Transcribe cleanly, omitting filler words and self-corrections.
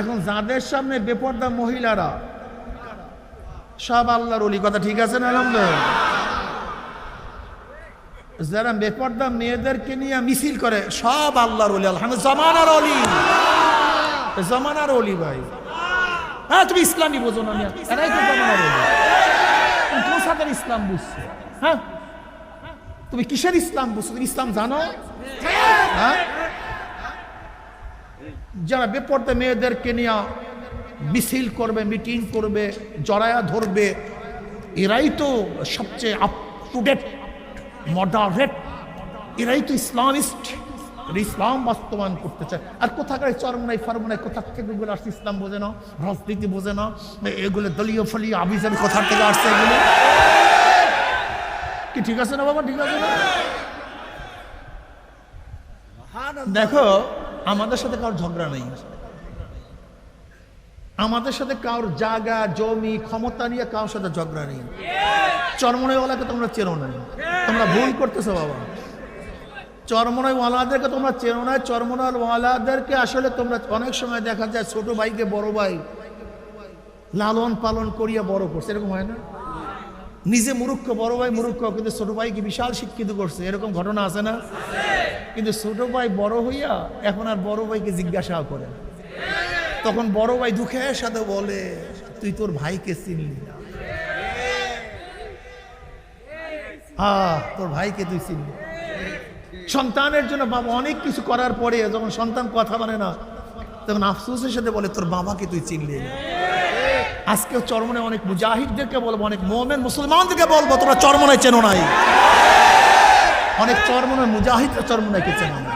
এখন যাদের সামনে বেপর্দা মহিলারা সব আল্লাহর ওলি, কথা ঠিক আছে না? আলহামদুলিল্লাহ। যারা বেপর্দা মেয়েদেরকে নিয়ে মিছিল করে সব আল্লাহর ওলি। আলহামদুলিল্লাহ, জামানার ওলি, জামানার ওলি ভাই। হ্যাঁ, তুমি ইসলামই বোঝো না, এরাই তো জামানার ওলি। তুমি কোন সাথে ইসলাম বুঝছো? হ্যাঁ, তুমি কিসের ইসলাম বুঝছো? তুমি ইসলাম জানো? হ্যাঁ, যারা বেপর্দা মেয়েদেরকে নিয়ে মিছিল করবে, মিটিং করবে, জড়ায়া ধরবে, এরাই তো সবচেয়ে আপ টু ডেট, মডারেট, এরাই তো ইসলামিস্ট, ইসলাম বাস্তবায়ন করতে চায়। আর কোথাকার চরমনাই ফারমনাই কোথা থেকে এগুলো আসছে? ইসলাম বোঝে না, রাজনীতি বোঝে না, এগুলো দলীয় ফলীয় আবিজাবি কোথা থেকে আসছে এগুলো? কি ঠিক আছে না বাবা? ঠিক আছে না? দেখো, আমাদের সাথে কারোর ঝগড়া নেই, আমাদের সাথে কারোর জায়গা জমি ক্ষমতা নিয়ে কারোর সাথে ঝগড়া নেই। চরমনাইওয়ালাকে তোমরা চেনো না, তোমরা ভুল করতেছো বাবা। চরমনাইওয়ালাদেরকে তোমরা চেনো না। চরমনাইওয়ালাদেরকে আসলে তোমরা অনেক সময় দেখা যায় ছোট ভাইকে বড় ভাই লালন পালন করিয়া বড় করছে, এরকম হয় না? নিজে মূর্খ, বড় ভাই মূর্খ, কিন্তু ছোট ভাইকে বিশাল শিক্ষিত করছে, এরকম ঘটনা আছে না? কিন্তু ছোট ভাই বড় হইয়া এখন আর বড় ভাইকে জিজ্ঞাসা করে, তখন বড় ভাই দুঃখের সাথে বলে, তুই তোর ভাইকে চিনলি না। হ্যাঁ, তোর ভাইকে তুই চিনলি। সন্তানের জন্য বাবা অনেক কিছু করার পরে যখন সন্তান কথা বলে না, তখন আফসোসের সাথে বলে, তোর বাবাকে তুই চিনলি না। আজকে চরমনায় অনেক মুজাহিদদেরকে বলবো, অনেক মোমেন মুসলমানদেরকে বলবো, তোমরা চরমনায় চেনো নাই। অনেক চরমনায় মুজাহিদরা চরমনায়কে চেনো না।